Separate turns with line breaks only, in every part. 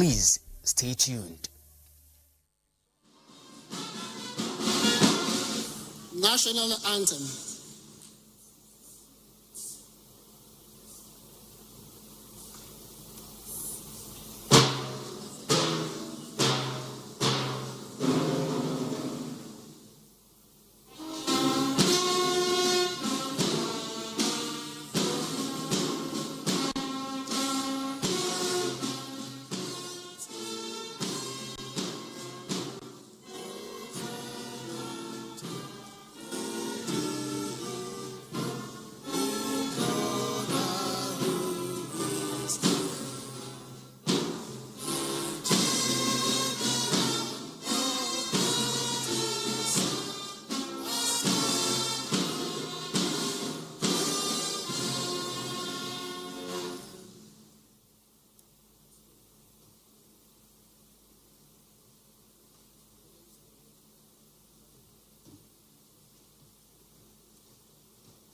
Please stay tuned.
National Anthem.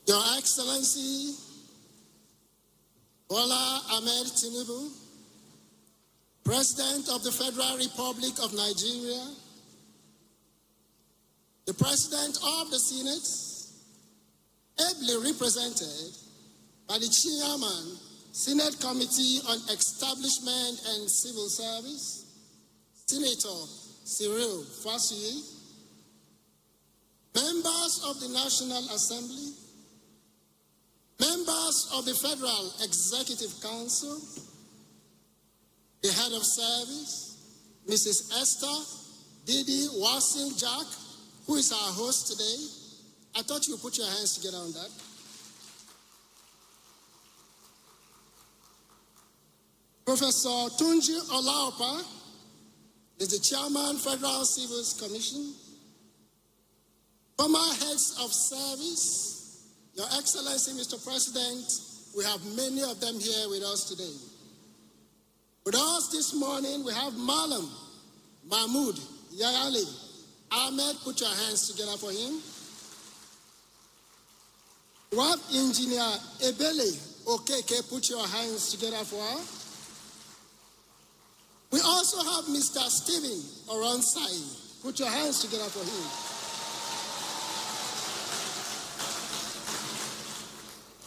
Your Excellency, Bola Ahmed Tinubu, President of the Federal Republic of Nigeria, the President of the Senate, ably represented by the Chairman, Senate Committee on Establishment and Civil Service, Senator Cyril Fassie, members of the National Assembly, members of the Federal Executive Council, the Head of Service, Mrs. Esther Didi Wasing-Jack, who is our host today. I thought you would put your hands together on that. Professor Tunji Olaopa is the Chairman, Federal Civil Commission. Former heads of service, Your Excellency, Mr. President, we have many of them here with us today. With us this morning, we have Malam Mahmoud Yayali. Ahmed, put your hands together for him. We have Engineer Ebele Okeke, put your hands together for her. We also have Mr. Stephen Oronsai. Put your hands together for him.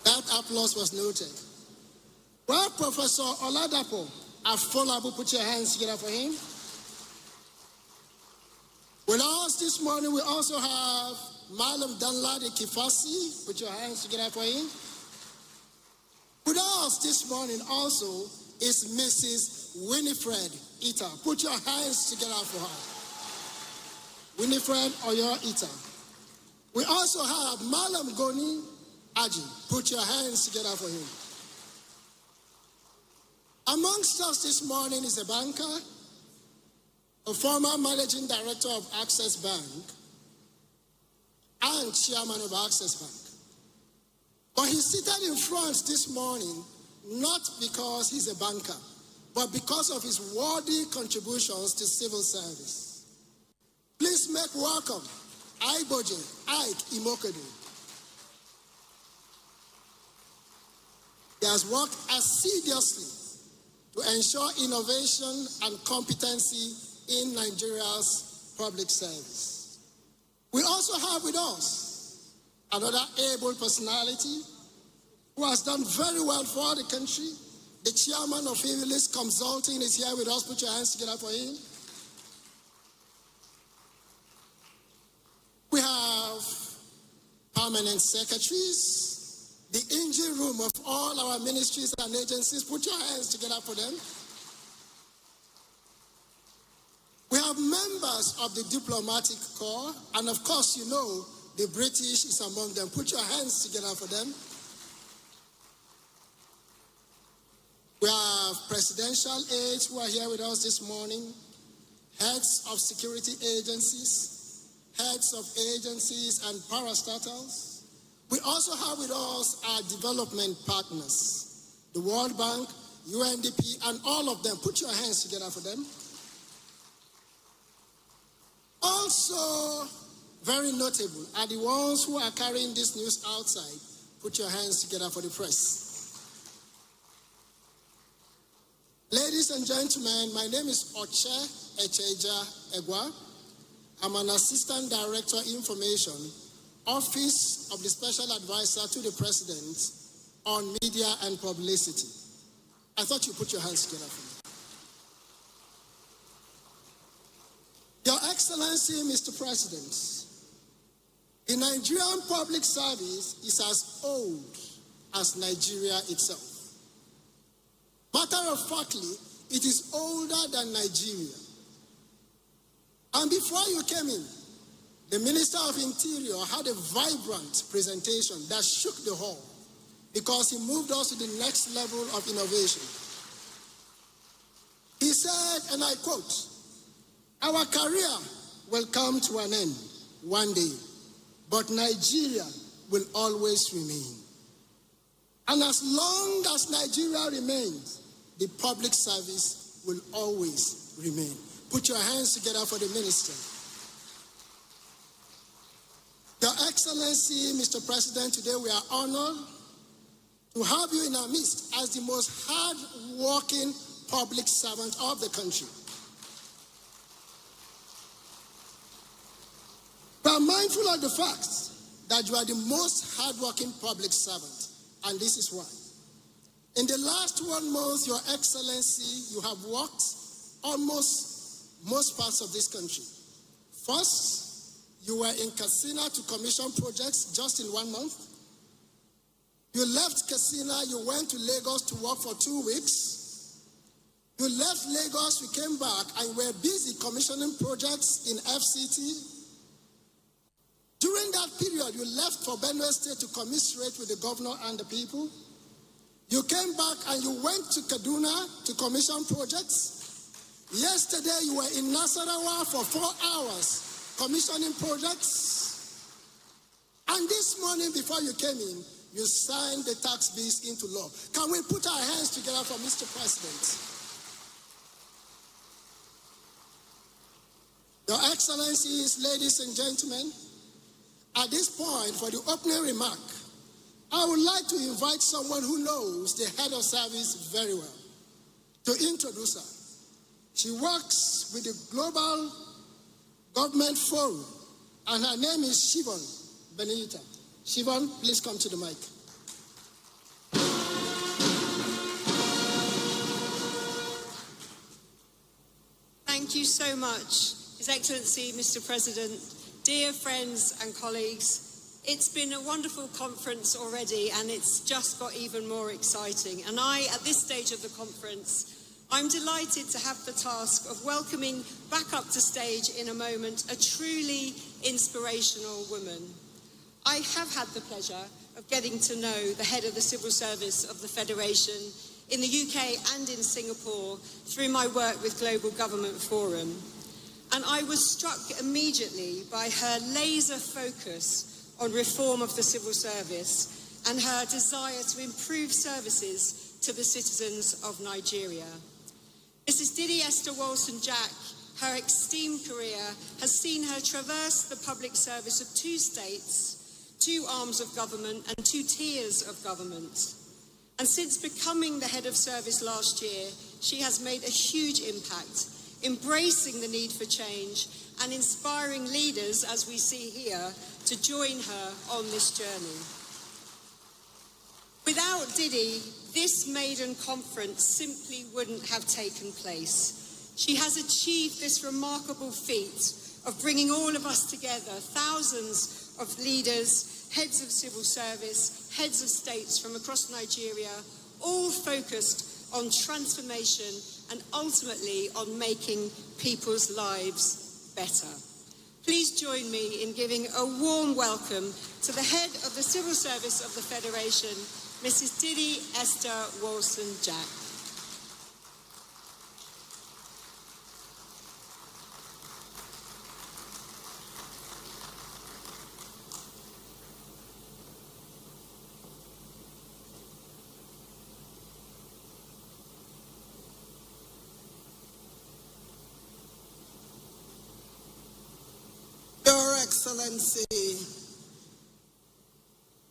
That applause was noted. Well, Professor Oladapo Afolabu, put your hands together for him. With us this morning, we also have Malam Danladi Kifasi. Put your hands together for him. With us this morning also is Mrs. Winifred Ita. Put your hands together for her. Winifred Oyo Ita. We also have Malam Goni Aji. Put your hands together for him. Amongst us this morning is a banker, a former managing director of Access Bank and chairman of Access Bank. But he's seated in front this morning not because he's a banker, but because of his worthy contributions to civil service. Please make welcome Aiboje Ike Imokedu. He has worked assiduously to ensure innovation and competency in Nigeria's public service. We also have with us another able personality who has done very well for the country. The chairman of Evilis Consulting is here with us. Put your hands together for him. We have permanent secretaries, the engine room of all our ministries and agencies. Put your hands together for them. We have members of the diplomatic corps, and of course, you know, the British is among them. Put your hands together for them. We have presidential aides who are here with us this morning, heads of security agencies, heads of agencies and parastatals. We also have with us our development partners, the World Bank, UNDP, and all of them. Put your hands together for them. Also, very notable are the ones who are carrying this news outside. Put your hands together for the press. Ladies and gentlemen, my name is Oche Echeja Egwa. I'm an Assistant Director Information, Office of the Special Advisor to the President on Media and Publicity. I thought you put your hands together for me. Your Excellency, Mr. President, the Nigerian public service is as old as Nigeria itself. Matter of factly, it is older than Nigeria. And before you came in, the Minister of Interior had a vibrant presentation that shook the hall because he moved us to the next level of innovation. He said, and I quote, "Our career will come to an end one day, but Nigeria will always remain. And as long as Nigeria remains, the public service will always remain." Put your hands together for the minister. Your Excellency, Mr. President, today we are honored to have you in our midst as the most hard-working public servant of the country. We are mindful of the fact that you are the most hard-working public servant, and this is why. In the last 1 month, Your Excellency, you have worked almost most parts of this country. First, you were in Katsina to commission projects just in 1 month. You left Katsina, you went to Lagos to work for 2 weeks. You left Lagos, you came back, and were busy commissioning projects in FCT. During that period, you left for Benue State to commiserate with the governor and the people. You came back and you went to Kaduna to commission projects. Yesterday, you were in Nasarawa for 4 hours commissioning projects. And this morning, before you came in, you signed the tax bills into law. Can we put our hands together for Mr. President? Your Excellencies, ladies and gentlemen, at this point, for the opening remark, I would like to invite someone who knows the head of service very well to introduce her. She works with the Global Government Forum, and her name is Shivon Benita. Shivon, please come to the mic.
Thank you so much, His Excellency, Mr. President, dear friends and colleagues. It's been a wonderful conference already, and it's just got even more exciting. And at this stage of the conference, I'm delighted to have the task of welcoming back up to stage in a moment a truly inspirational woman. I have had the pleasure of getting to know the head of the civil service of the Federation in the UK and in Singapore through my work with Global Government Forum. And I was struck immediately by her laser focus on reform of the civil service and her desire to improve services to the citizens of Nigeria. Mrs. Didi Esther Wilson-Jack, her esteemed career has seen her traverse the public service of 2 states, 2 arms of government and 2 tiers of government. And since becoming the head of service last year, she has made a huge impact, embracing the need for change and inspiring leaders, as we see here, to join her on this journey. Without Didi, this maiden conference simply wouldn't have taken place. She has achieved this remarkable feat of bringing all of us together, thousands of leaders, heads of civil service, heads of states from across Nigeria, all focused on transformation and ultimately on making people's lives better. Please join me in giving a warm welcome to the head of the Civil Service of the Federation, Mrs. Didi Esther Wilson-Jack.
Your Excellency,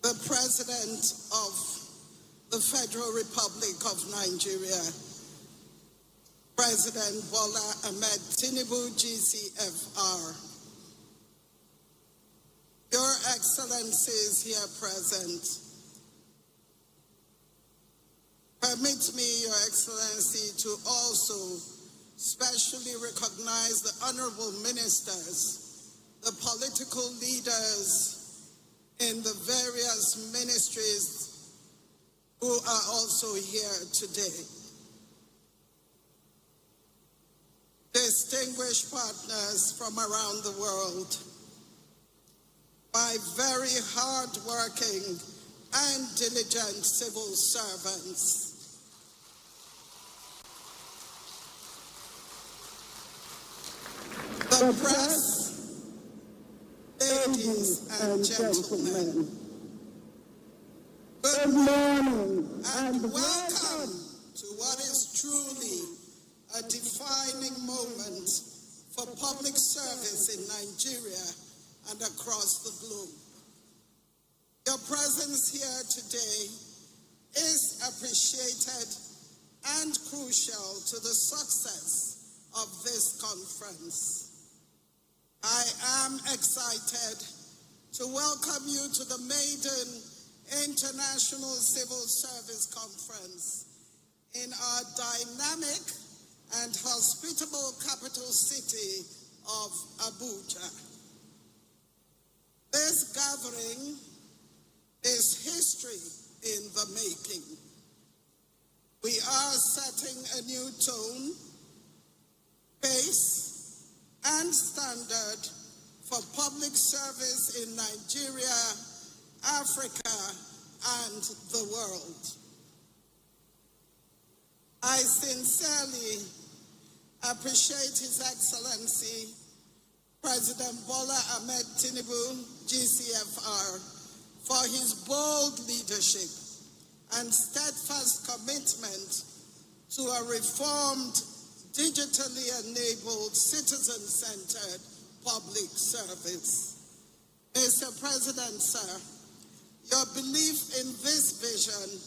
the President of the Federal Republic of Nigeria, President Bola Ahmed Tinubu, GCFR. Your Excellencies here present, permit me, Your Excellency, to also specially recognize the honorable ministers, the political leaders in the various ministries who are also here today. Distinguished partners from around the world, my very hard-working and diligent civil servants, the press, ladies and gentlemen, good morning and welcome to what is truly a defining moment for public service in Nigeria and across the globe. Your presence here today is appreciated and crucial to the success of this conference. I am excited to welcome you to the maiden International Civil Service Conference in our dynamic and hospitable capital city of Abuja. This gathering is history in the making. We are setting a new tone, pace, and standard for public service in Nigeria, Africa, and the world. I sincerely appreciate His Excellency, President Bola Ahmed Tinubu, GCFR, for his bold leadership and steadfast commitment to a reformed, digitally enabled, citizen-centered public service. Mr. President, sir, your belief in this vision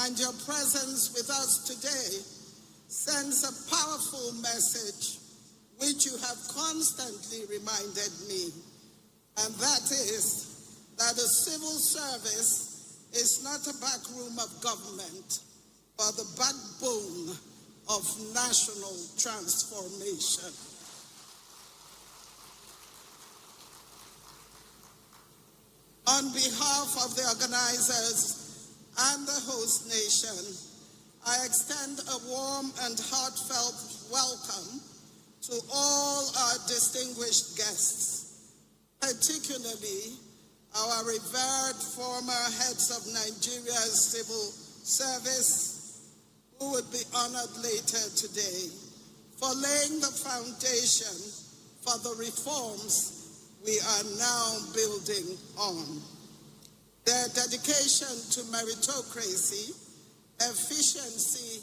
and your presence with us today sends a powerful message which you have constantly reminded me, and that is that a civil service is not a back room of government, but the backbone of national transformation. On behalf of the organizers and the host nation, I extend a warm and heartfelt welcome to all our distinguished guests, particularly our revered former heads of Nigeria's civil service, who would be honored later today, for laying the foundation for the reforms we are now building on. Their dedication to meritocracy, efficiency,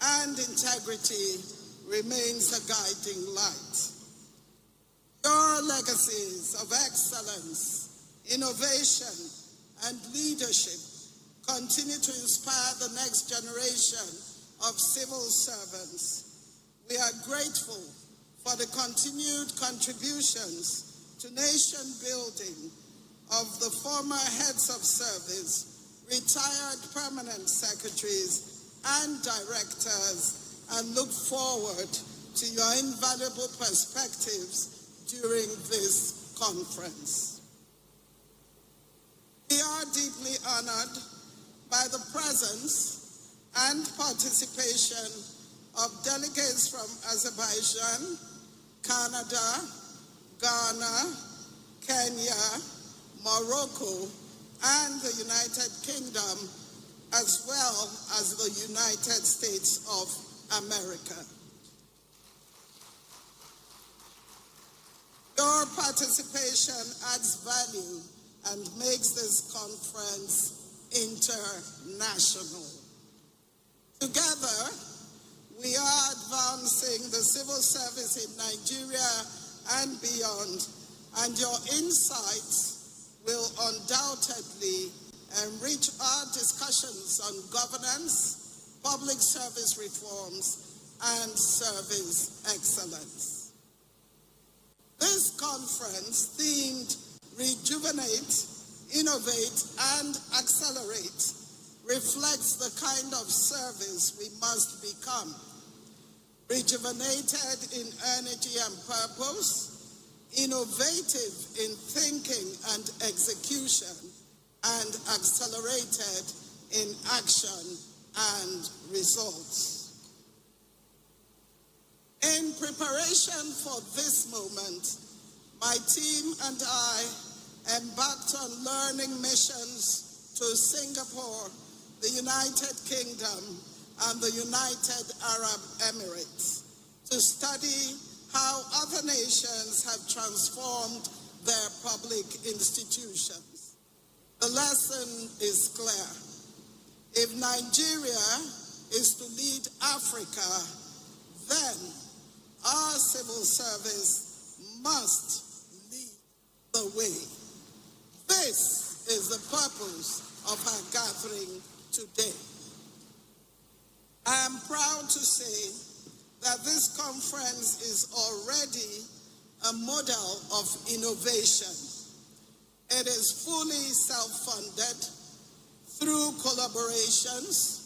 and integrity remains a guiding light. Your legacies of excellence, innovation, and leadership continue to inspire the next generation of civil servants. We are grateful for the continued contributions to nation building of the former heads of service, retired permanent secretaries, and directors, and look forward to your invaluable perspectives during this conference. We are deeply honored by the presence and participation of delegates from Azerbaijan, Canada, Ghana, Kenya, Morocco, and the United Kingdom, as well as the United States of America. Your participation adds value and makes this conference international. Together, we are advancing the civil service in Nigeria and beyond, and your insights will undoubtedly enrich our discussions on governance, public service reforms, and service excellence. This conference, themed Rejuvenate, Innovate, and Accelerate, reflects the kind of service we must become. Rejuvenated in energy and purpose, innovative in thinking and execution, and accelerated in action and results. In preparation for this moment, my team and I embarked on learning missions to Singapore, the United Kingdom, and the United Arab Emirates to study how other nations have transformed their public institutions. The lesson is clear. If Nigeria is to lead Africa, then our civil service must lead the way. This is the purpose of our gathering today. I am proud to say that this conference is already a model of innovation. It is fully self-funded through collaborations,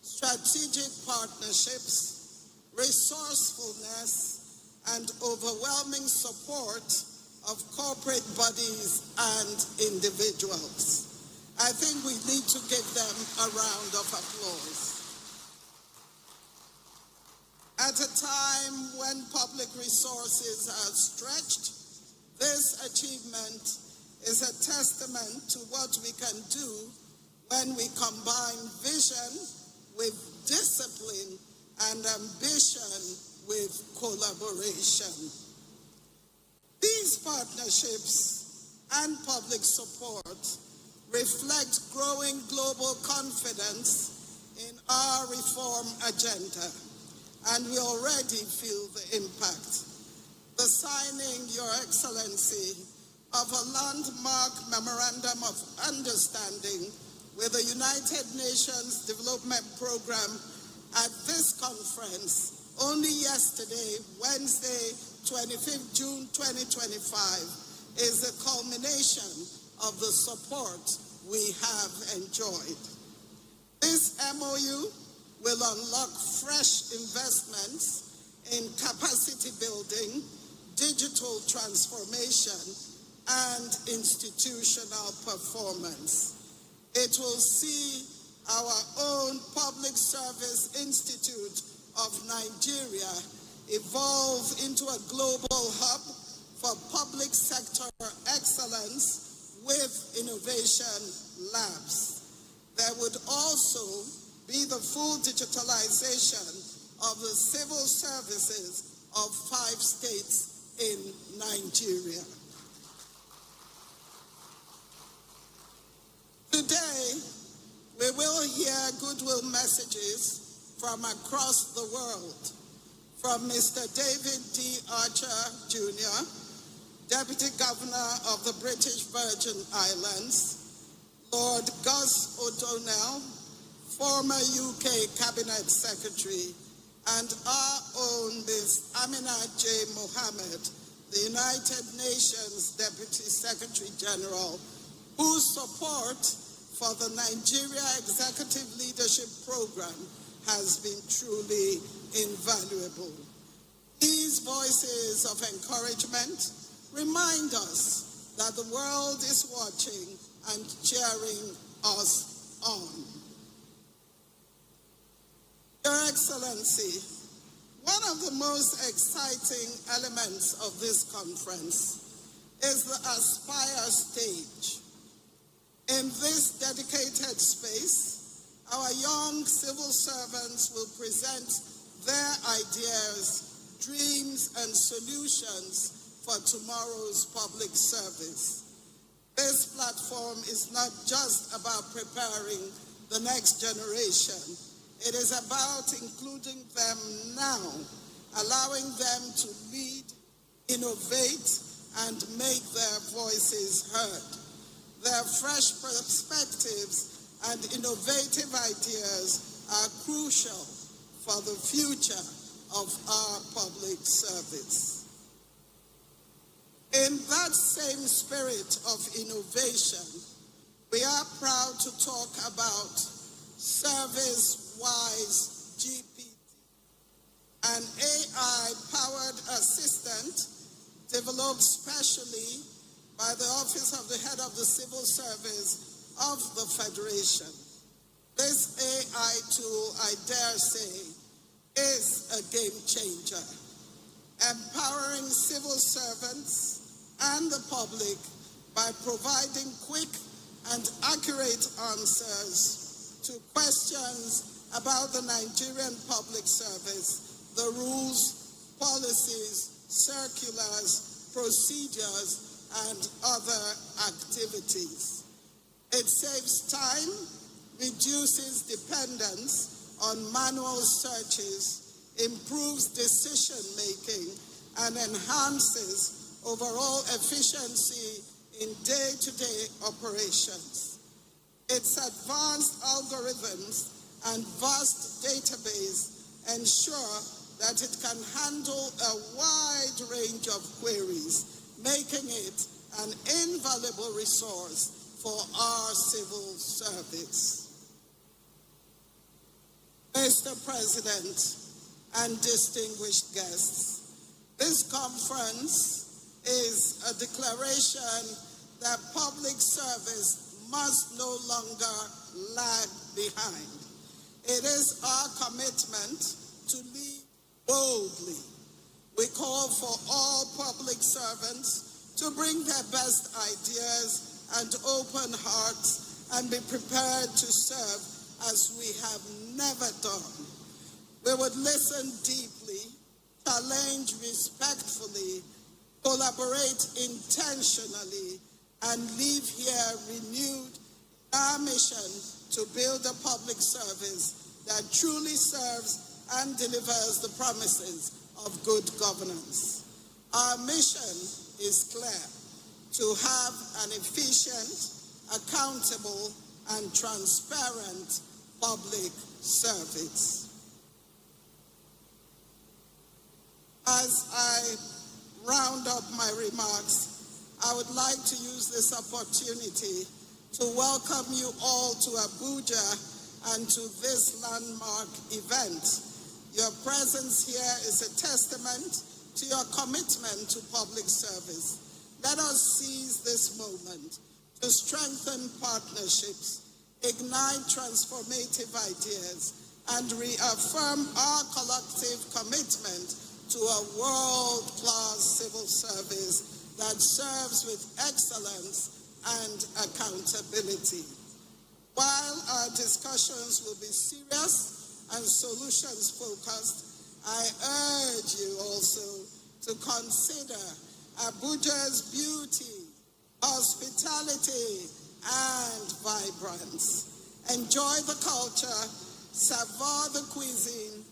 strategic partnerships, resourcefulness, and overwhelming support of corporate bodies and individuals. I think we need to give them a round of applause. At a time when public resources are stretched, this achievement is a testament to what we can do when we combine vision with discipline and ambition with collaboration. These partnerships and public support reflect growing global confidence in our reform agenda, and we already feel the impact. The signing, Your Excellency, of a landmark memorandum of understanding with the United Nations Development Program at this conference only yesterday, Wednesday, 25th June 2025, is the culmination of the support we have enjoyed. This MOU will unlock fresh investments in capacity building, digital transformation, and institutional performance. It will see our own Public Service Institute of Nigeria evolve into a global hub for public sector excellence with innovation labs. There would also be the full digitalization of the civil services of 5 states in Nigeria. Today, we will hear goodwill messages from across the world, from Mr. David D. Archer, Jr., Deputy Governor of the British Virgin Islands, Lord Gus O'Donnell, former UK Cabinet Secretary, and our own Ms. Amina J. Mohammed, the United Nations Deputy Secretary General, whose support for the Nigeria Executive Leadership Program has been truly invaluable. These voices of encouragement remind us that the world is watching and cheering us on. Your Excellency, one of the most exciting elements of this conference is the Aspire stage. In this dedicated space, our young civil servants will present their ideas, dreams, and solutions for tomorrow's public service. This platform is not just about preparing the next generation. It is about including them now, allowing them to lead, innovate, and make their voices heard. Their fresh perspectives and innovative ideas are crucial for the future of our public service. In that same spirit of innovation, we are proud to talk about Service-Wise GPT, an AI-powered assistant developed specially by the Office of the Head of the Civil Service of the Federation. This AI tool, I dare say, is a game changer, empowering civil servants and the public by providing quick and accurate answers to questions about the Nigerian public service, the rules, policies, circulars, procedures, and other activities. It saves time, reduces dependence on manual searches, improves decision-making, and enhances overall efficiency in day-to-day operations. Its advanced algorithms and vast database ensure that it can handle a wide range of queries, making it an invaluable resource for our civil service. Mr. President and distinguished guests, this conference is a declaration that public service must no longer lag behind. It is our commitment to lead boldly. We call for all public servants to bring their best ideas and open hearts and be prepared to serve as we have never done. We would listen deeply, challenge respectfully, collaborate intentionally, and leave here renewed in our mission to build a public service that truly serves and delivers the promises of good governance. Our mission is clear: to have an efficient, accountable, and transparent public service. As I round up my remarks, I would like to use this opportunity to welcome you all to Abuja and to this landmark event. Your presence here is a testament to your commitment to public service. Let us seize this moment to strengthen partnerships, ignite transformative ideas, and reaffirm our collective commitment to a world-class civil service that serves with excellence and accountability. While our discussions will be serious and solutions-focused, I urge you also to consider Abuja's beauty, hospitality, and vibrance. Enjoy the culture, savor the cuisine,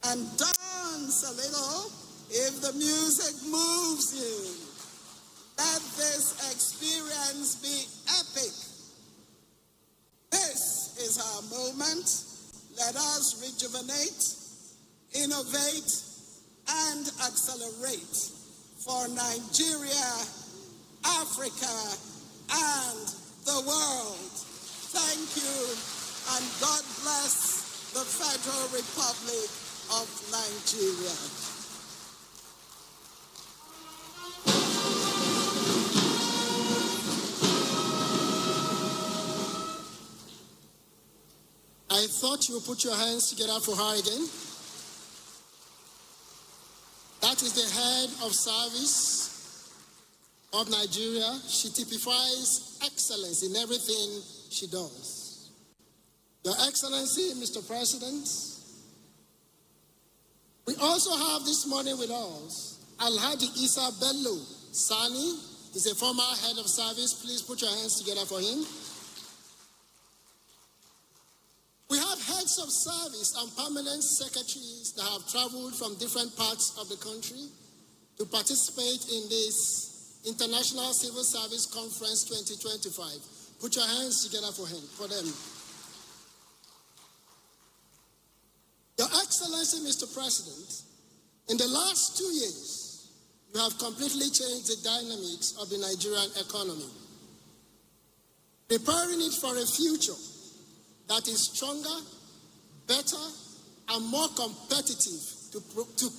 and dance a little if the music moves you. Let this experience be epic. This is our moment. Let us rejuvenate, innovate, and accelerate for Nigeria, Africa, and the world. Thank you, and God bless the Federal Republic of Nigeria.
I thought you would put your hands together for her again. That is the head of service of Nigeria. She typifies excellence in everything she does. Your Excellency, Mr. President, we also have this morning with us Alhaji Isa Bello Sani. He's a former head of service. Please put your hands together for him. We have heads of service and permanent secretaries that have traveled from different parts of the country to participate in this International Civil Service Conference 2025. Put your hands together for them. Your Excellency, Mr. President, In the last 2 years, you have completely changed the dynamics of the Nigerian economy, preparing it for a future that is stronger, better, and more competitive to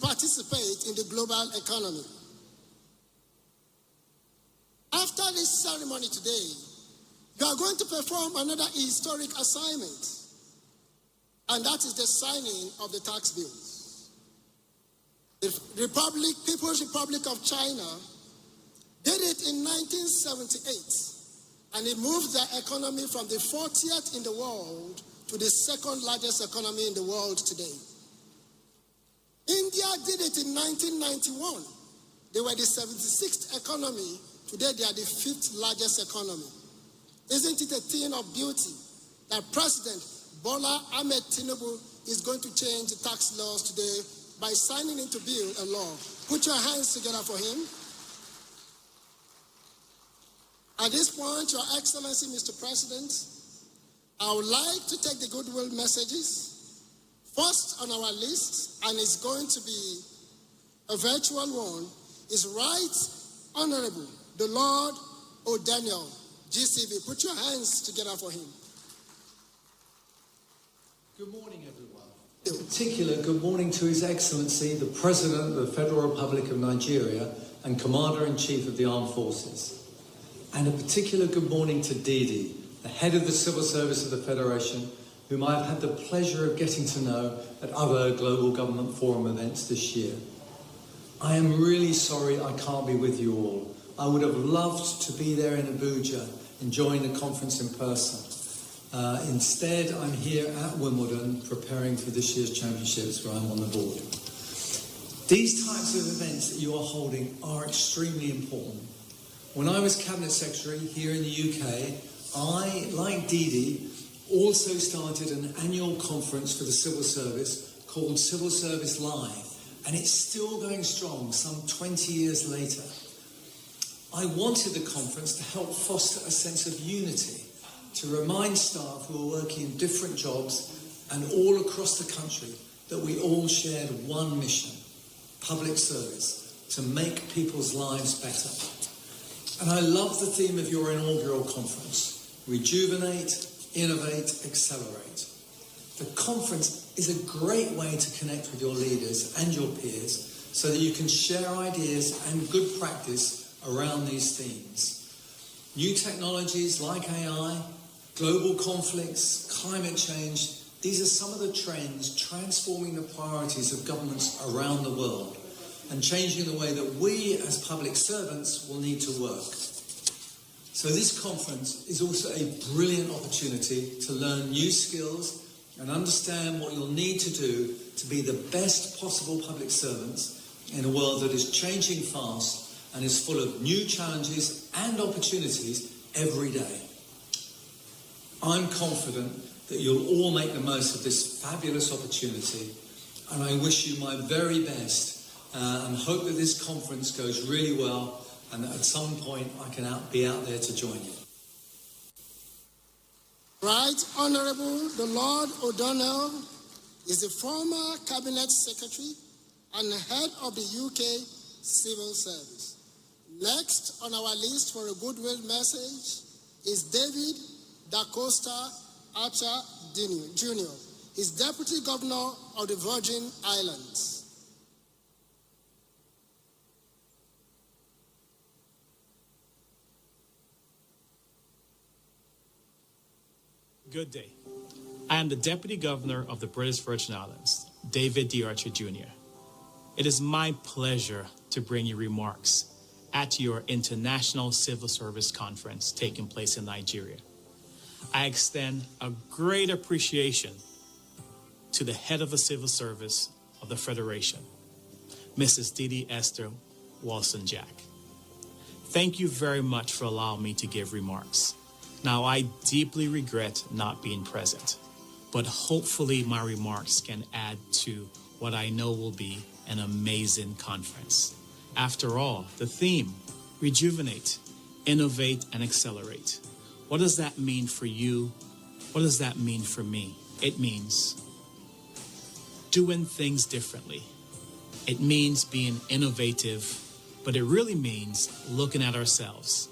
participate in the global economy. After this ceremony today, you are going to perform another historic assignment, and that is the signing of the tax bills. The People's Republic of China did it in 1978, and it moved their economy from the 40th in the world to the second largest economy in the world today. India did it in 1991. They were the 76th economy. Today they are the 5th largest economy. Isn't it a thing of beauty that President Bola Ahmed Tinubu is going to change the tax laws today by signing into bill a law? Put your hands together for him. At this point, Your Excellency, Mr. President, I would like to take the goodwill messages. First on our list, and it's going to be a virtual one, is Right Honorable the Lord O'Daniel, GCV. Put your hands together for him.
Good morning, everyone. In particular, good morning to His Excellency, the President of the Federal Republic of Nigeria and Commander-in-Chief of the Armed Forces. And a particular good morning to Didi, the head of the Civil Service of the Federation, whom I've had the pleasure of getting to know at other Global Government Forum events this year. I am really sorry I can't be with you all. I would have loved to be there in Abuja, enjoying the conference in person. Instead, I'm here at Wimbledon, preparing for this year's championships where I'm on the board. These types of events that you are holding are extremely important. When I was Cabinet Secretary here in the UK, I, like Didi, also started an annual conference for the civil service called Civil Service Live, and it's still going strong some 20 years later. I wanted the conference to help foster a sense of unity, to remind staff who are working in different jobs and all across the country that we all shared one mission, public service, to make people's lives better. And I love the theme of your inaugural conference, Rejuvenate, Innovate, Accelerate. The conference is a great way to connect with your leaders and your peers so that you can share ideas and good practice around these themes. New technologies like AI, global conflicts, climate change, these are some of the trends transforming the priorities of governments around the world and changing the way that we as public servants will need to work. So this conference is also a brilliant opportunity to learn new skills and understand what you'll need to do to be the best possible public servants in a world that is changing fast and is full of new challenges and opportunities every day. I'm confident that you'll all make the most of this fabulous opportunity, and I wish you my very best and hope that this conference goes really well and that at some point I can be out there to join you.
Right Honorable the Lord O'Donnell is the former Cabinet Secretary and head of the UK Civil Service. Next on our list for a goodwill message is David Da Costa Archer Jr. He's Deputy Governor of the Virgin Islands.
Good day. I am the Deputy Governor of the British Virgin Islands, David D. Archer Jr. It is my pleasure to bring you remarks at your International Civil Service Conference taking place in Nigeria. I extend a great appreciation to the head of the Civil Service of the Federation, Mrs. Didi Esther Walson-Jack. Thank you very much for allowing me to give remarks. Now, I deeply regret not being present, but hopefully my remarks can add to what I know will be an amazing conference. After all, the theme, rejuvenate, innovate, and accelerate. What does that mean for you? What does that mean for me? It means doing things differently, It means being innovative, but it really means looking at ourselves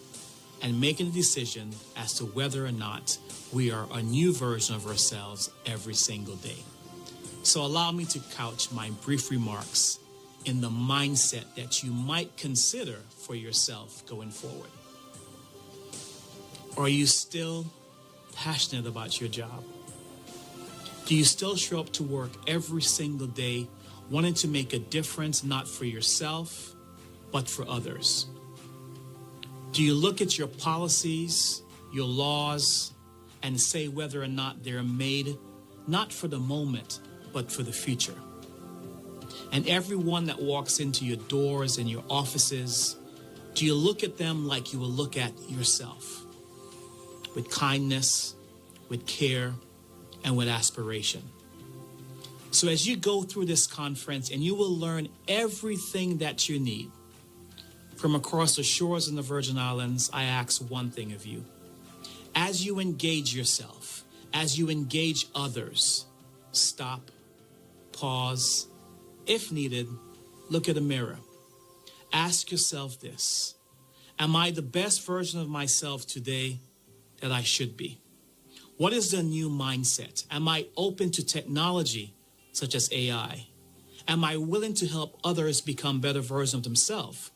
and making a decision as to whether or not we are a new version of ourselves every single day. So allow me to couch my brief remarks in the mindset that you might consider for yourself going forward. Are you still passionate about your job? Do you still show up to work every single day wanting to make a difference, not for yourself, but for others? Do you look at your policies, your laws, and say whether or not they're made not for the moment, but for the future? And everyone that walks into your doors and your offices, do you look at them like you will look at yourself? With kindness, with care, and with aspiration. So as you go through this conference, and you will learn everything that you need from across the shores in the Virgin Islands, I ask one thing of you. As you engage yourself, as you engage others, stop, pause, if needed, look at a mirror. Ask yourself this: am I the best version of myself today that I should be? What is the new mindset? Am I open to technology such as AI? Am I willing to help others become better versions of themselves?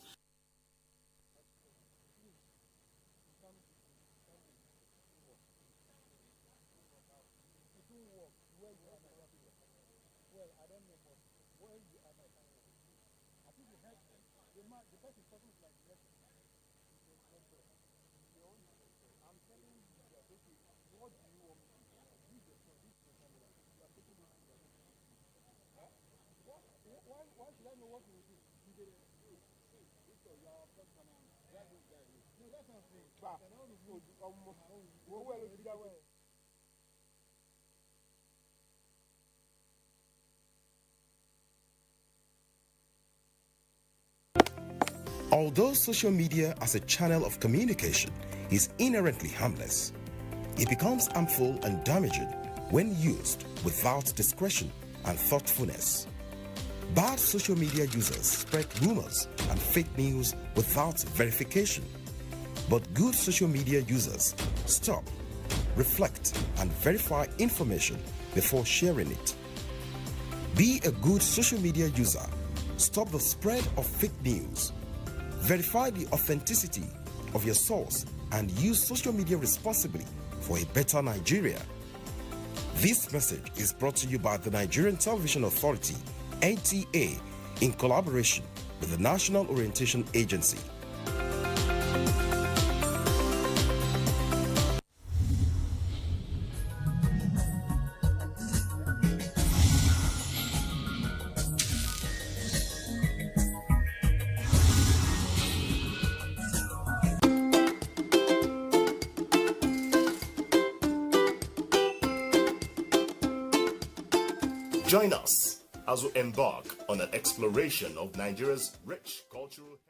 Although social media as a channel of communication is inherently harmless, it becomes harmful and damaging when used without discretion and thoughtfulness. Bad social media users spread rumors and fake news without verification. But good social media users stop, reflect, and verify information before sharing it. Be a good social media user. Stop the spread of fake news. Verify the authenticity of your source and use social media responsibly for a better Nigeria. This message is brought to you by the Nigerian Television Authority, NTA, in collaboration with the National Orientation Agency.
Join us as we embark on an exploration of Nigeria's rich cultural heritage.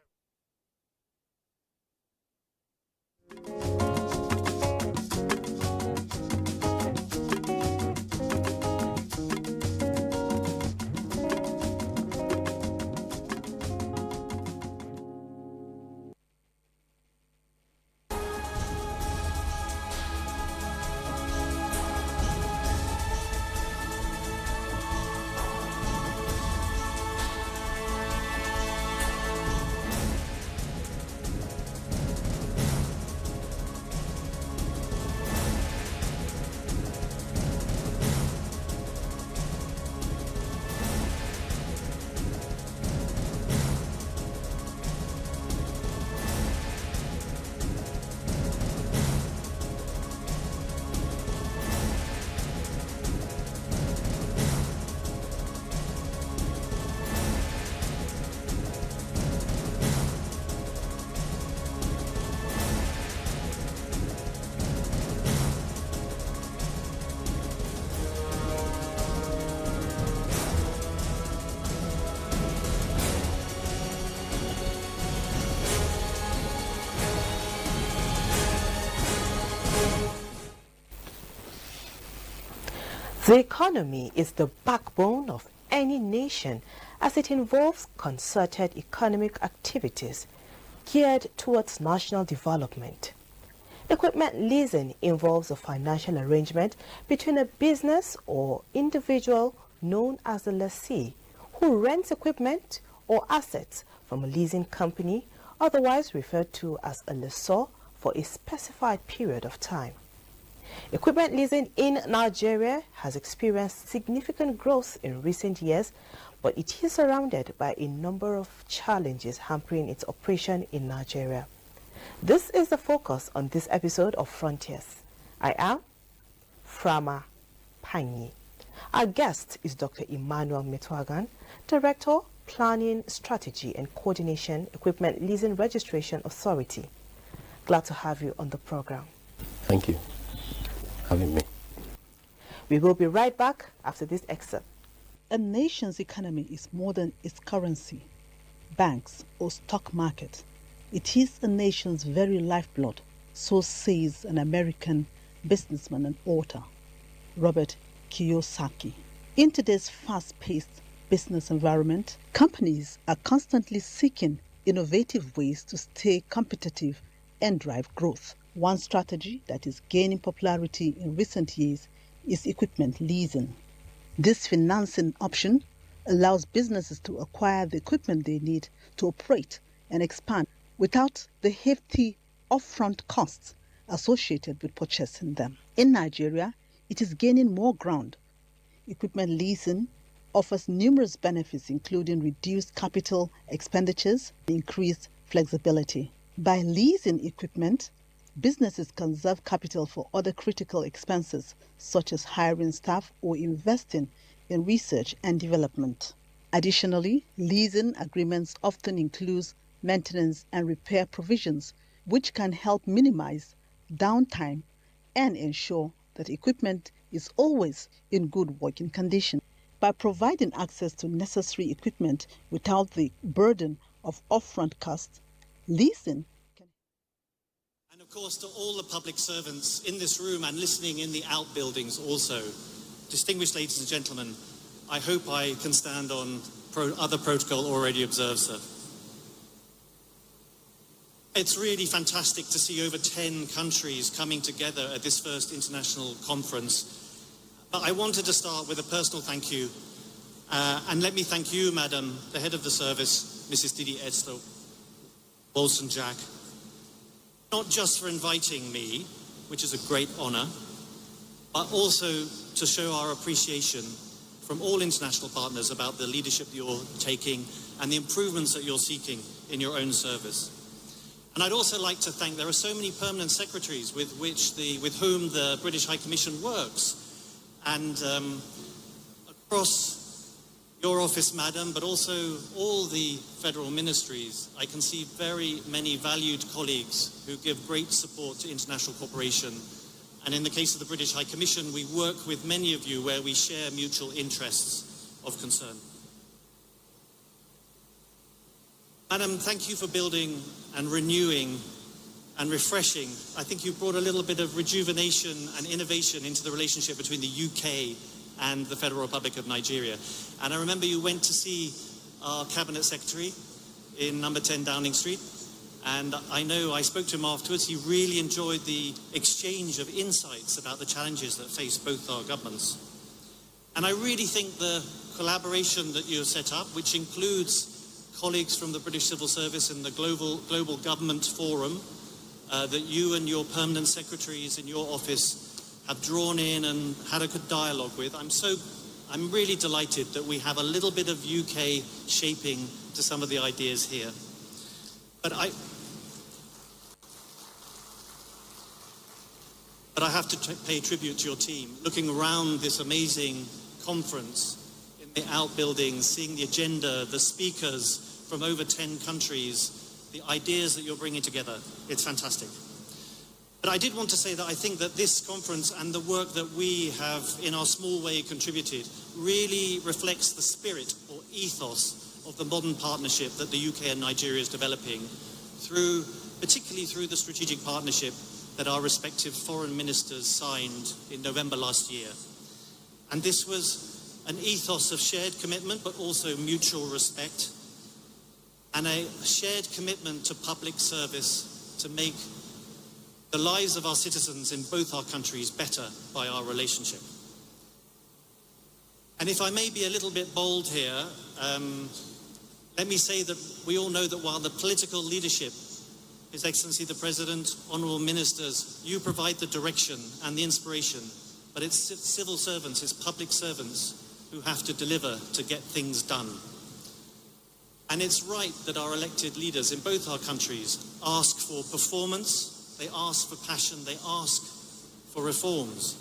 The economy is the backbone of any nation, as it involves concerted economic activities geared towards national development. Equipment leasing involves a financial arrangement between a business or individual known as the lessee who rents equipment or assets from a leasing company, otherwise referred to as a lessor, for a specified period of time. Equipment leasing in Nigeria has experienced significant growth in recent years, but it is surrounded by a number of challenges hampering its operation in Nigeria. This is the focus on this episode of Frontiers. I am Frama Panyi. Our guest is Dr. Emmanuel Metwagan, Director, Planning, Strategy and Coordination, Equipment Leasing Registration Authority. Glad to have you on the program.
Thank you for having me.
We will be right back after this excerpt.
A nation's economy is more than its currency, banks, or stock market. It is a nation's very lifeblood, so says an American businessman and author, Robert Kiyosaki. In today's fast-paced business environment, companies are constantly seeking innovative ways to stay competitive and drive growth. One strategy that is gaining popularity in recent years is equipment leasing. This financing option allows businesses to acquire the equipment they need to operate and expand without the hefty upfront costs associated with purchasing them. In Nigeria, it is gaining more ground. Equipment leasing offers numerous benefits, including reduced capital expenditures and increased flexibility. By leasing equipment, businesses conserve capital for other critical expenses, such as hiring staff or investing in research and development. Additionally, leasing agreements often include maintenance and repair provisions, which can help minimize downtime and ensure that equipment is always in good working condition. By providing access to necessary equipment without the burden of upfront costs, leasing can...
And of course, to all the public servants in this room and listening in the outbuildings also, distinguished ladies and gentlemen, I hope I can stand on other protocol already observed, sir. It's really fantastic to see over 10 countries coming together at this first international conference. But I wanted to start with a personal thank you. And let me thank you, Madam, the head of the service, Mrs. Didi Edstow, Wilson Jack, not just for inviting me, which is a great honor, but also to show our appreciation from all international partners about the leadership that you're taking and the improvements that you're seeking in your own service. And I'd also like to thank, there are so many permanent secretaries with whom the British High Commission works. And across your office, Madam, but also all the federal ministries, I can see very many valued colleagues who give great support to international cooperation. And in the case of the British High Commission, we work with many of you where we share mutual interests of concern. Madam, thank you for building and renewing and refreshing. I think you brought a little bit of rejuvenation and innovation into the relationship between the UK and the Federal Republic of Nigeria. And I remember you went to see our Cabinet Secretary in number 10 Downing Street. And I know I spoke to him afterwards. He really enjoyed the exchange of insights about the challenges that face both our governments. And I really think the collaboration that you have set up, which includes colleagues from the British Civil Service and the Global Government Forum, that you and your permanent secretaries in your office have drawn in and had a good dialogue with. I'm really delighted that we have a little bit of UK shaping to some of the ideas here. But I have to pay tribute to your team. Looking around this amazing conference in the outbuildings, seeing the agenda, the speakers from over 10 countries, the ideas that you're bringing together, it's fantastic. But I did want to say that I think that this conference and the work that we have in our small way contributed really reflects the spirit or ethos of the modern partnership that the UK and Nigeria is developing, particularly through the strategic partnership that our respective foreign ministers signed in November last year. And this was an ethos of shared commitment, but also mutual respect, and a shared commitment to public service to make the lives of our citizens in both our countries better by our relationship. And if I may be a little bit bold here, let me say that we all know that while the political leadership, His Excellency the President, honourable ministers, you provide the direction and the inspiration, but it's civil servants, it's public servants who have to deliver to get things done. And it's right that our elected leaders in both our countries ask for performance, they ask for passion, they ask for reforms.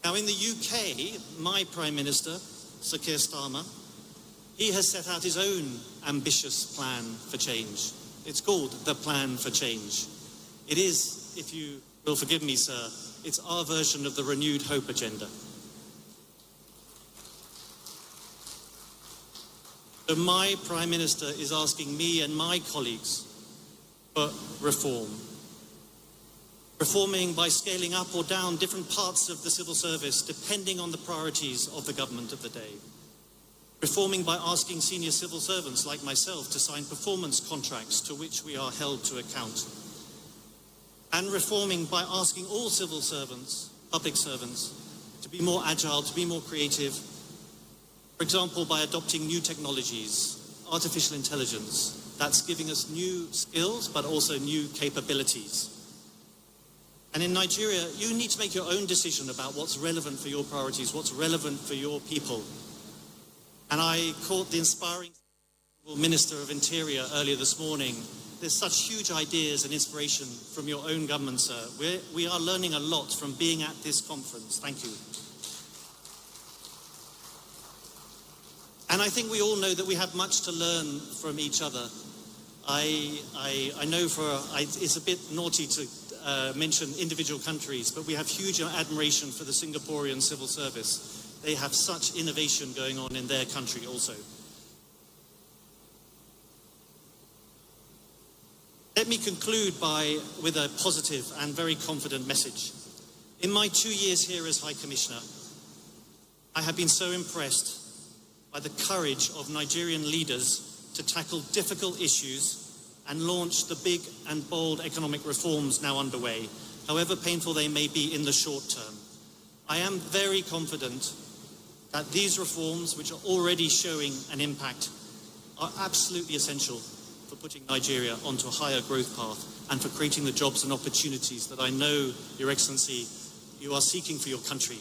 Now in the UK, my Prime Minister, Sir Keir Starmer, he has set out his own ambitious plan for change. It's called the Plan for Change. It is, if you will forgive me, sir, it's our version of the Renewed Hope agenda. So my Prime Minister is asking me and my colleagues for reform. Reforming by scaling up or down different parts of the civil service depending on the priorities of the government of the day. Reforming by asking senior civil servants like myself to sign performance contracts to which we are held to account. And reforming by asking all civil servants, public servants, to be more agile, to be more creative. For example, by adopting new technologies, artificial intelligence, that's giving us new skills but also new capabilities. And in Nigeria, you need to make your own decision about what's relevant for your priorities, what's relevant for your people. And I caught the inspiring Minister of Interior earlier this morning. There's such huge ideas and inspiration from your own government, sir. We are learning a lot from being at this conference. Thank you. And I think we all know that we have much to learn from each other. I know it's a bit naughty to mention individual countries, but we have huge admiration for the Singaporean civil service. They have such innovation going on in their country also. Let me conclude with a positive and very confident message. In my 2 years here as High Commissioner, I have been so impressed by the courage of Nigerian leaders to tackle difficult issues and launch the big and bold economic reforms now underway, however painful they may be in the short term. I am very confident that these reforms, which are already showing an impact, are absolutely essential for putting Nigeria onto a higher growth path and for creating the jobs and opportunities that I know, Your Excellency, you are seeking for your country.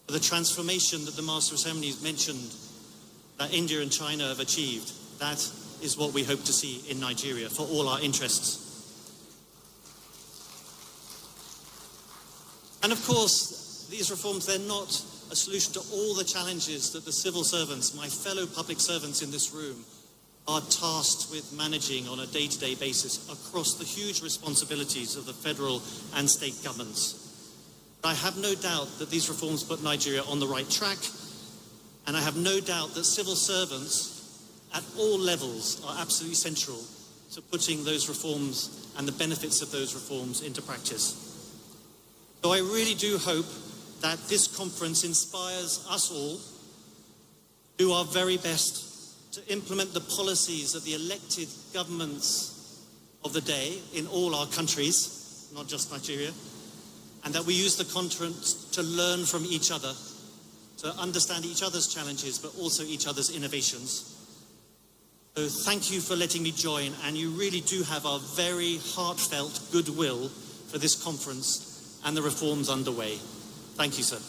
For the transformation that the Master of Ceremonies mentioned that India and China have achieved, that is what we hope to see in Nigeria for all our interests. And of course, these reforms, they're not a solution to all the challenges that the civil servants, my fellow public servants in this room, are tasked with managing on a day-to-day basis across the huge responsibilities of the federal and state governments. But I have no doubt that these reforms put Nigeria on the right track, and I have no doubt that civil servants at all levels are absolutely central to putting those reforms and the benefits of those reforms into practice. So I really do hope that this conference inspires us all to do our very best to implement the policies of the elected governments of the day in all our countries, not just Nigeria, and that we use the conference to learn from each other, to understand each other's challenges, but also each other's innovations. So thank you for letting me join, and you really do have our very heartfelt goodwill for this conference and the reforms underway. Thank you, sir.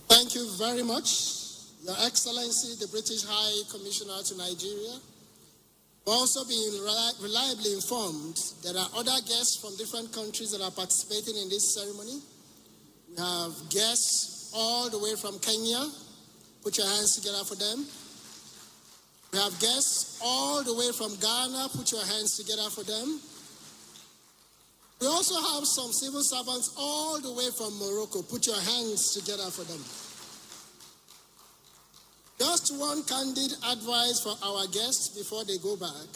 Thank you very much, Your Excellency, the British High Commissioner to Nigeria. We're also being reliably informed there are other guests from different countries that are participating in this ceremony. We have guests all the way from Kenya. Put your hands together for them. We have guests all the way from Ghana. Put your hands together for them. We also have some civil servants all the way from Morocco. Put your hands together for them. We Just one candid advice for our guests before they go back.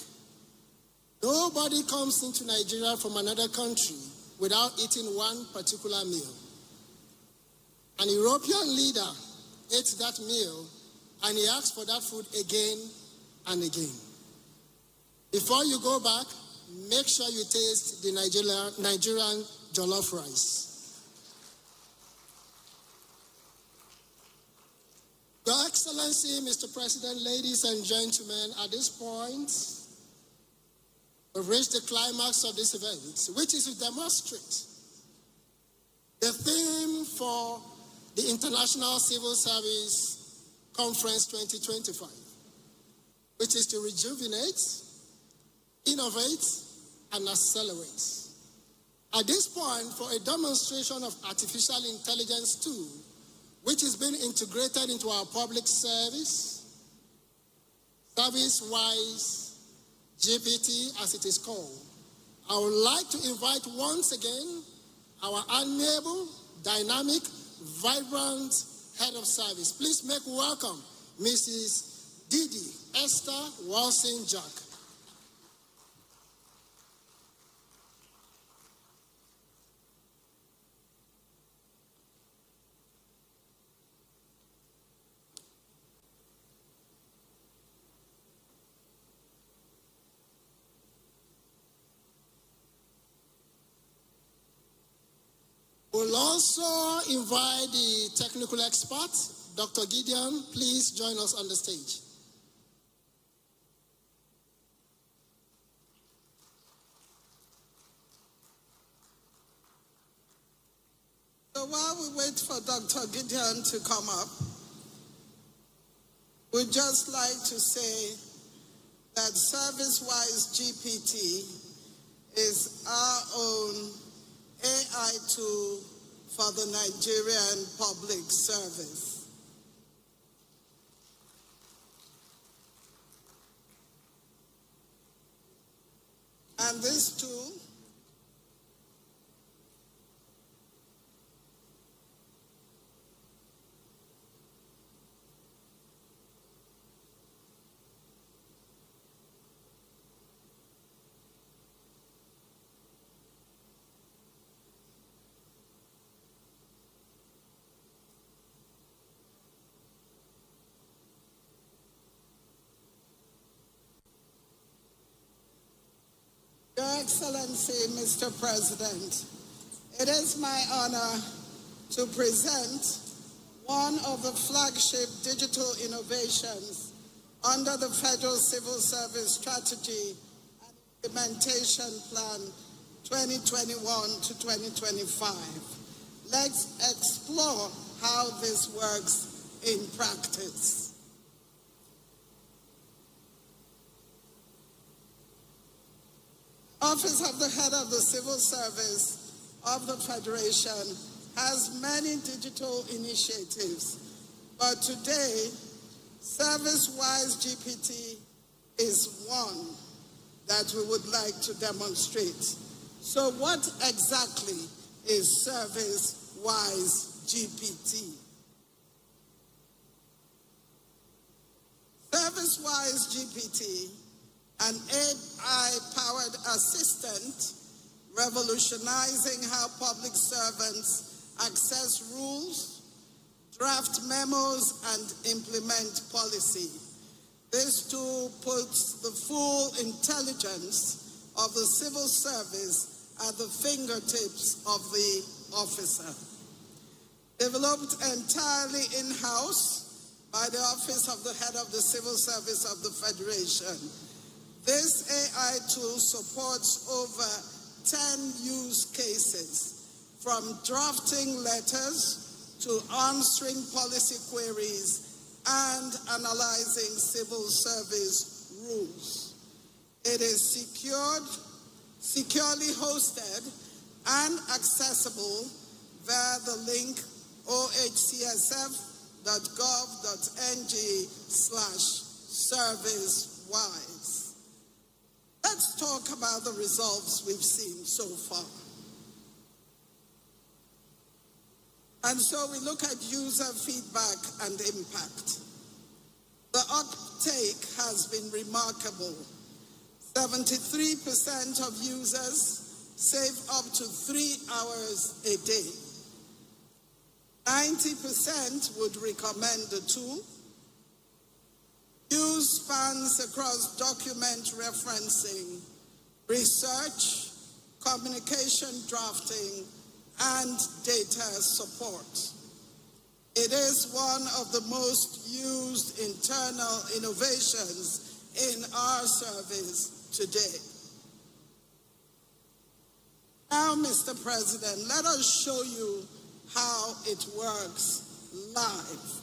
Nobody comes into Nigeria from another country without eating one particular meal. An European leader ate that meal and he asked for that food again and again. Before you go back, make sure you taste the Nigerian jollof rice. Your Excellency, Mr. President, ladies and gentlemen, at this point, we've reached the climax of this event, which is to demonstrate the theme for the International Civil Service Conference 2025, which is to rejuvenate, innovate, and accelerate. At this point, for a demonstration of artificial intelligence tool, which is being integrated into our public service, Service-Wise GPT, as it is called, I would like to invite once again our amiable, dynamic, vibrant head of service. Please make welcome Mrs. Didi Esther Walson-Jack. We'll also invite the technical expert, Dr. Gideon. Please join us on the stage.
So while we wait for Dr. Gideon to come up, we'd just like to say that Service-Wise GPT is our own AI tool for the Nigerian public service. And this tool Your Excellency, Mr. President, it is my honor to present one of the flagship digital innovations under the Federal Civil Service Strategy and Implementation Plan 2021 to 2025. Let's explore how this works in practice. Office of the Head of the Civil Service of the Federation has many digital initiatives, but today, Service-Wise GPT is one that we would like to demonstrate. So what exactly is Service-Wise GPT? Service-Wise GPT, an AI-powered assistant revolutionizing how public servants access rules, draft memos, and implement policy. This tool puts the full intelligence of the civil service at the fingertips of the officer. Developed entirely in-house by the Office of the Head of the Civil Service of the Federation, this AI tool supports over 10 use cases, from drafting letters to answering policy queries and analyzing civil service rules. It is securely hosted and accessible via the link ohcsf.gov.ng/service-wise. Let's talk about the results we've seen so far. And so we look at user feedback and impact. The uptake has been remarkable. 73% of users save up to 3 hours a day. 90% would recommend the tool. Use spans across document referencing, research, communication drafting, and data support. It is one of the most used internal innovations in our service today. Now, Mr. President, let us show you how it works live.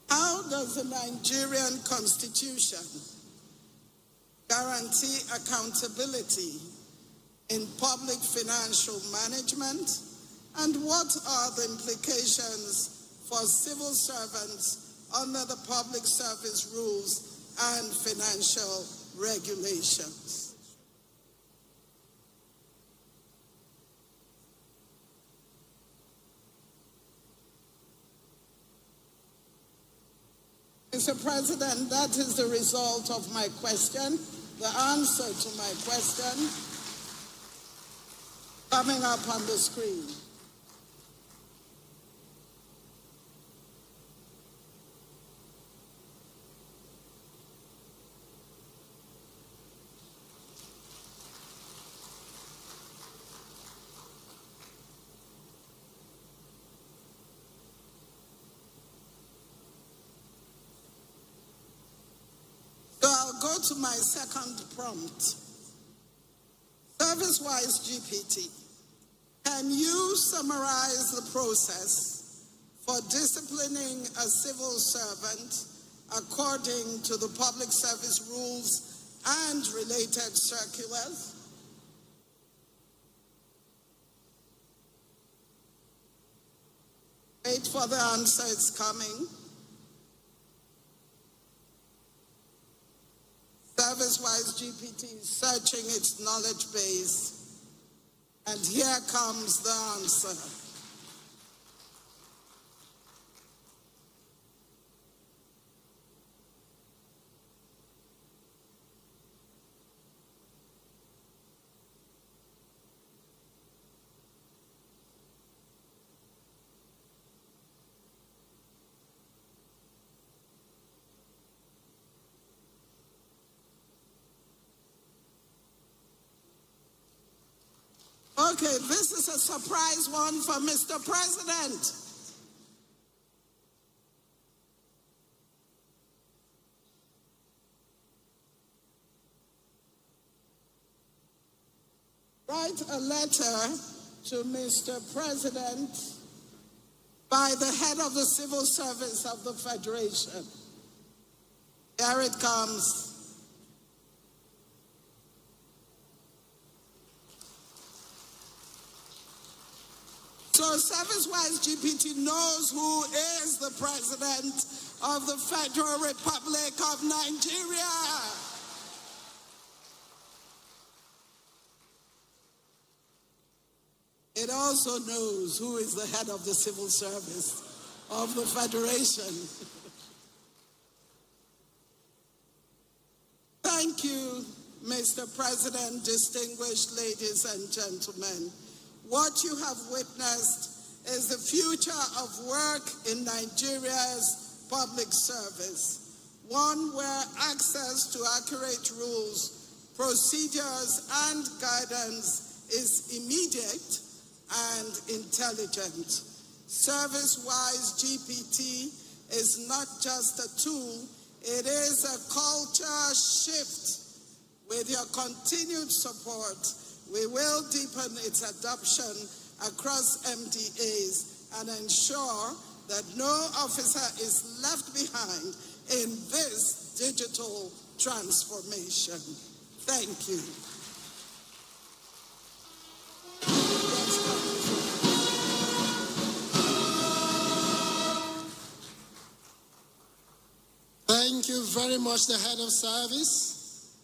How does the Nigerian Constitution guarantee accountability in public financial management, and what are the implications for civil servants under the public service rules and financial regulations? Mr. President, that is the result of my question. The answer to my question coming up on the screen. So I'll go to my second prompt. Service-wise GPT, can you summarize the process for disciplining a civil servant according to the public service rules and related circulars? Wait for the answer, it's coming. Service-wise GPT is searching its knowledge base, and here comes the answer. Okay, this is a surprise one for Mr. President. Write a letter to Mr. President by the head of the civil service of the Federation. Here it comes. So Service-wise GPT knows who is the President of the Federal Republic of Nigeria. It also knows who is the head of the civil service of the Federation. Thank you, Mr. President, distinguished ladies and gentlemen. What you have witnessed is the future of work in Nigeria's public service, one where access to accurate rules, procedures, and guidance is immediate and intelligent. Service-wise GPT is not just a tool, it is a culture shift. With your continued support, we will deepen its adoption across MDAs and ensure that no officer is left behind in this digital transformation. Thank you.
Thank you very much, the head of service.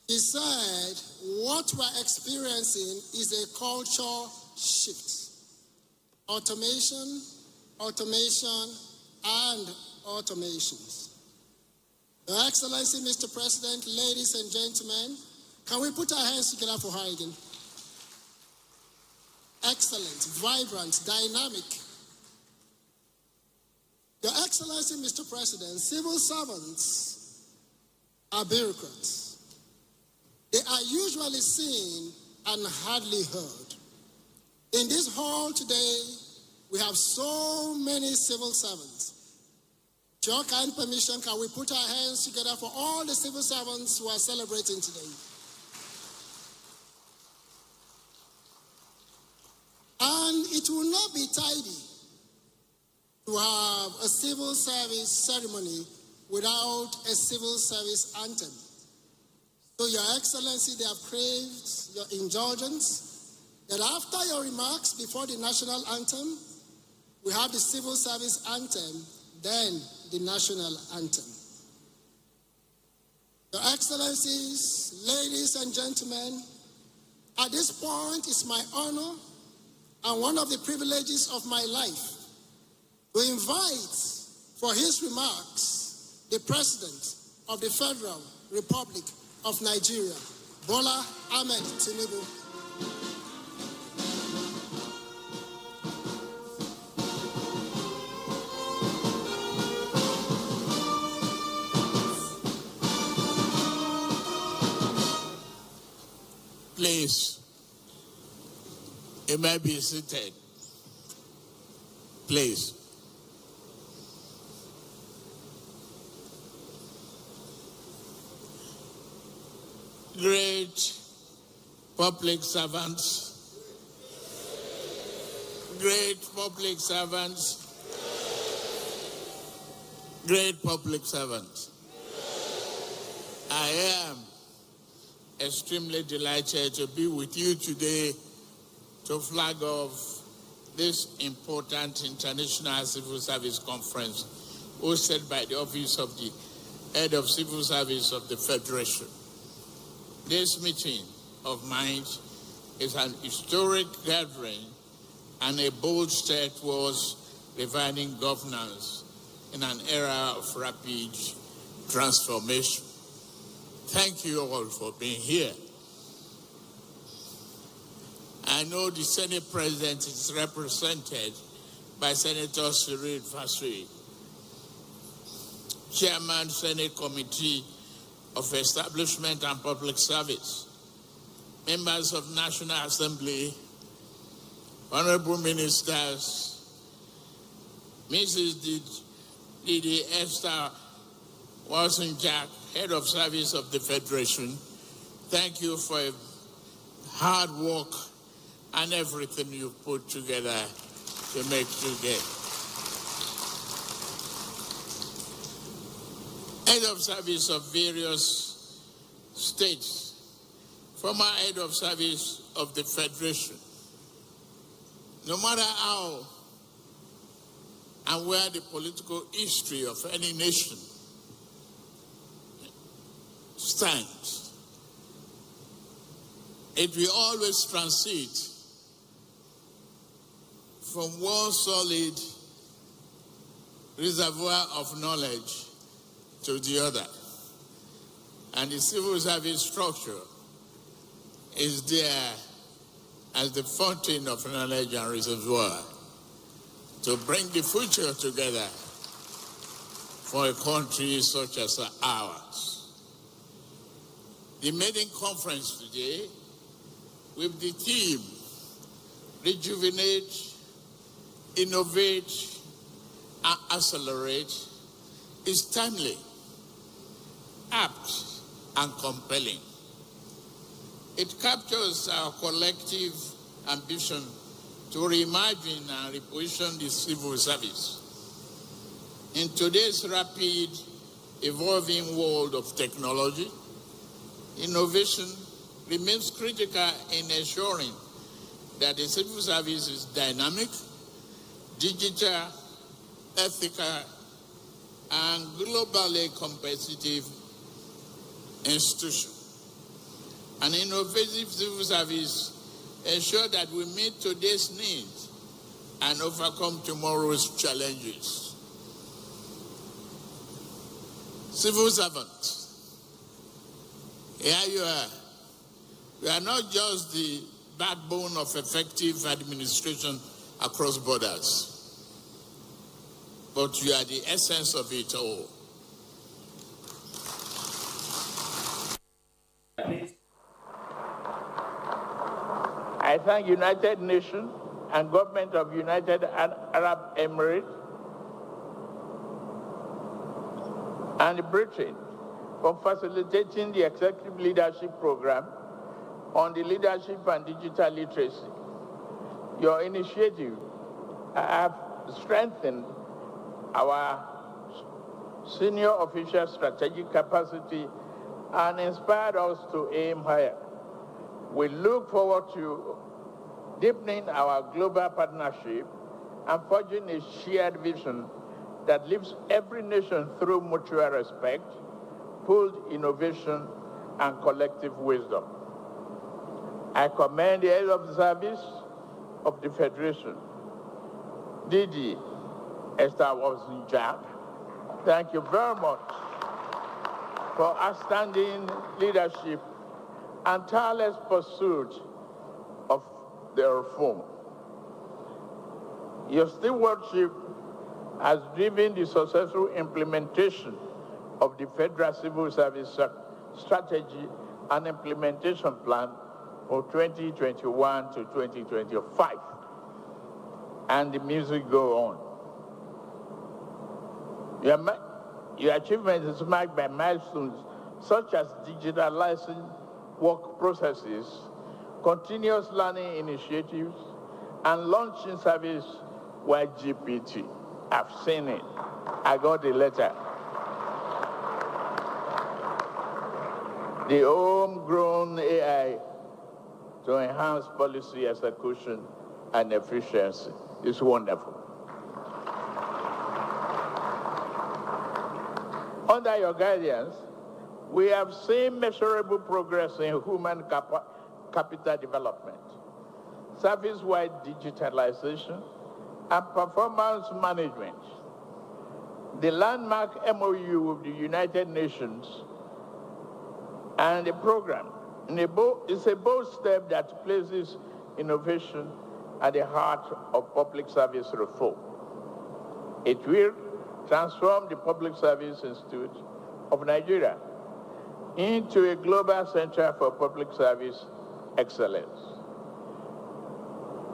He said, what we're experiencing is a culture shift. Automation, automation, and automations. Your Excellency, Mr. President, ladies and gentlemen, can we put our hands together for her again? Excellent, vibrant, dynamic. Your Excellency, Mr. President, civil servants are bureaucrats. They are usually seen and hardly heard. In this hall today, we have so many civil servants. With your kind permission, can we put our hands together for all the civil servants who are celebrating today? And it will not be tidy to have a civil service ceremony without a civil service anthem. So, Your Excellency, they have craved your indulgence that after your remarks before the national anthem, we have the civil service anthem, then the national anthem. Your Excellencies, ladies and gentlemen, at this point it's my honor and one of the privileges of my life to invite for his remarks the President of the Federal Republic of Nigeria, Bola Ahmed Tinubu.
Please, you may be seated. Please. Great public servants, great public servants, great public servants. I am extremely delighted to be with you today to flag off this important International Civil Service Conference hosted by the Office of the Head of Civil Service of the Federation. This meeting of minds is an historic gathering and a bold step towards reviving governance in an era of rapid transformation. Thank you all for being here. I know the Senate President is represented by Senator Cyril Fasui, Chairman, Senate Committee of Establishment and Public Service, members of National Assembly, honorable ministers, Mrs. Didi Esther Wilson-Jack, Head of Service of the Federation. Thank you for hard work and everything you've put together to make today. Head of Service of various states, former Head of Service of the Federation. No matter how and where the political history of any nation stands, it will always transit from one solid reservoir of knowledge to the other. And the civil service structure is there as the fountain of knowledge and reservoir to bring the future together for a country such as ours. The maiden conference today with the theme Rejuvenate, Innovate, and Accelerate is timely, apt, and compelling. It captures our collective ambition to reimagine and reposition the civil service. In today's rapid, evolving world of technology, innovation remains critical in ensuring that the civil service is dynamic, digital, ethical, and globally competitive institution. An innovative civil service ensure that we meet today's needs and overcome tomorrow's challenges. Civil servants, here you are. You are not just the backbone of effective administration across borders, but you are the essence of it all. I thank United Nations and government of United Arab Emirates and Britain for facilitating the executive leadership program on the leadership and digital literacy. Your initiative have strengthened our senior official strategic capacity and inspired us to aim higher. We look forward to deepening our global partnership and forging a shared vision that lifts every nation through mutual respect, pooled innovation, and collective wisdom. I commend the head of the service of the Federation, DG Esther Wazinjak. Thank you very much for outstanding leadership and tireless pursuit of the reform. Your stewardship has driven the successful implementation of the Federal Civil Service Strategy and Implementation Plan for 2021 to 2025. And the music go on. Your achievement is marked by milestones such as digitalizing work processes, continuous learning initiatives, and launching service with GPT. I've seen it. I got the letter. The homegrown AI to enhance policy execution and efficiency is wonderful. Under your guidance, we have seen measurable progress in human capital development, service-wide digitalization, and performance management. The landmark MOU with the United Nations and the program is a bold step that places innovation at the heart of public service reform. It will transform the Public Service Institute of Nigeria into a global center for public service excellence.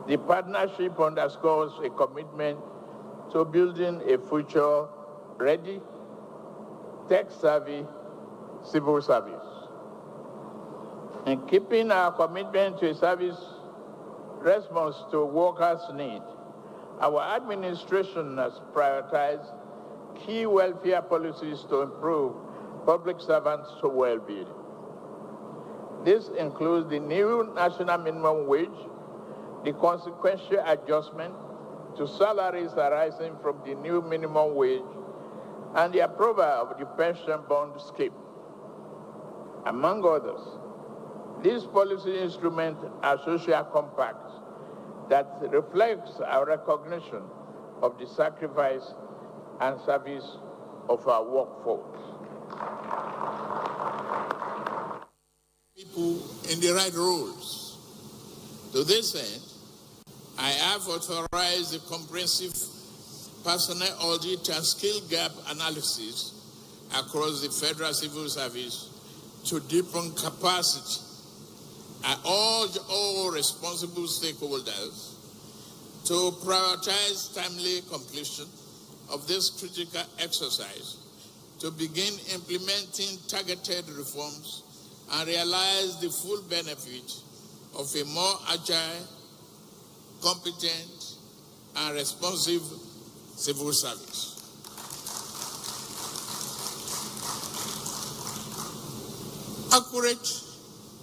The partnership underscores a commitment to building a future-ready, tech-savvy civil service. In keeping our commitment to a service response to workers' needs, our administration has prioritized key welfare policies to improve public servants' well-being. This includes the new national minimum wage, the consequential adjustment to salaries arising from the new minimum wage, and the approval of the pension bond scheme. Among others, these policy instruments are social compacts that reflects our recognition of the sacrifice and service of our workforce. People in the right roles. To this end, I have authorized a comprehensive personnel audit and skill gap analysis across the Federal Civil Service to deepen capacity. I urge all responsible stakeholders to prioritize timely completion of this critical exercise to begin implementing targeted reforms and realize the full benefit of a more agile, competent, and responsive civil service. Accurate,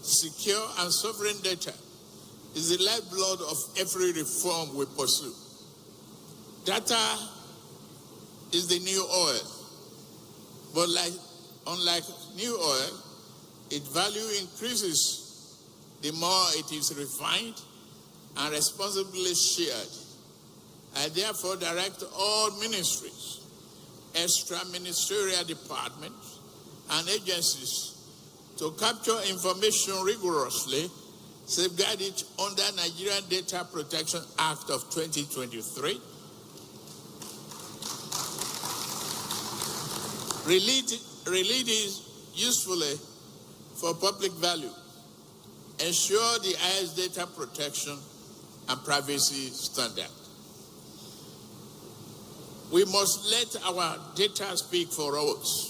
secure, and sovereign data is the lifeblood of every reform we pursue. Data is the new oil. But unlike new oil, its value increases the more it is refined and responsibly shared. I therefore direct all ministries, extra-ministerial departments, and agencies to capture information rigorously, safeguard it under Nigerian Data Protection Act of 2023, relate it usefully for public value, ensure the highest data protection and privacy standard. We must let our data speak for us.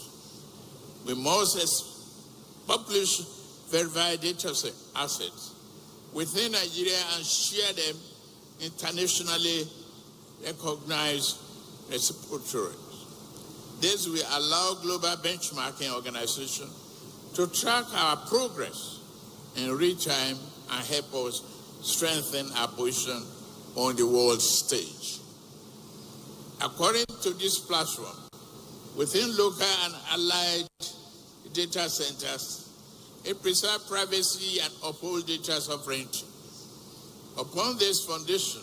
We must publish verified data assets within Nigeria and share them internationally recognized repositories. This will allow global benchmarking organizations to track our progress in real time and help us strengthen our position on the world stage. According to this platform, within local and allied data centers, it preserves privacy and upholds data sovereignty. Upon this foundation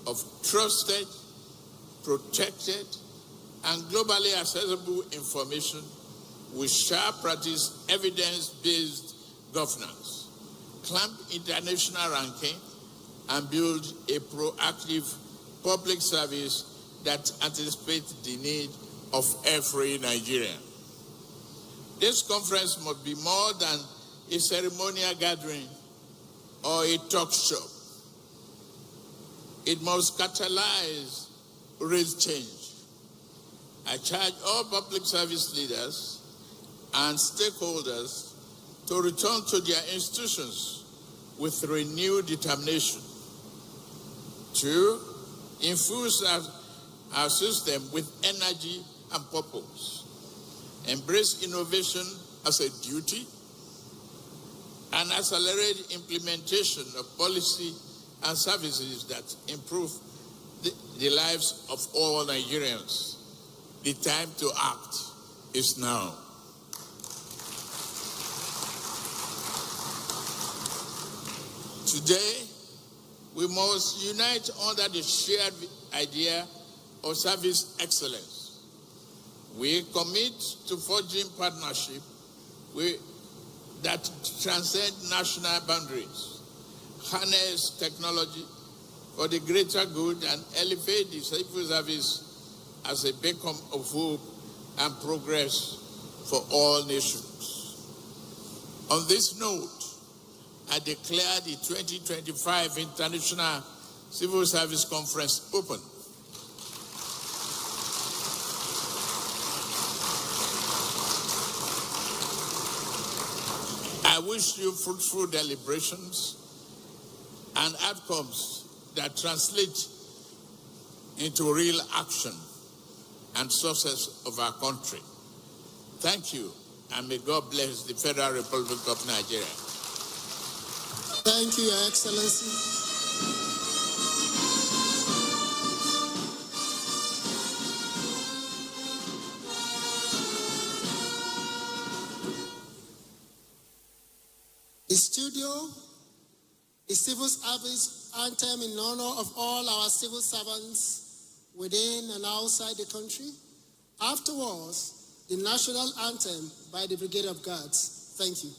of trusted, protected, and globally accessible information, we shall practice evidence-based governance, climb international ranking, and build a proactive public service that anticipates the need of every Nigerian. This conference must be more than a ceremonial gathering or a talk shop. It must catalyze real change. I charge all public service leaders and stakeholders to return to their institutions with renewed determination to infuse our system with energy and purpose, embrace innovation as a duty, and accelerate implementation of policy and services that improve the lives of all Nigerians. The time to act is now. Today, we must unite under the shared idea of service excellence. We commit to forging partnership that transcend national boundaries, harness technology for the greater good, and elevate the civil service as a beacon of hope and progress for all nations. On this note, I declare the 2025 International Civil Service Conference open. I wish you fruitful deliberations and outcomes that translate into real action and success of our country. Thank you, and may God bless the Federal Republic of Nigeria.
Thank you, Your Excellency. The studio, the civil service anthem in honor of all our civil servants within and outside the country. Afterwards, the national anthem by the Brigade of Guards. Thank you.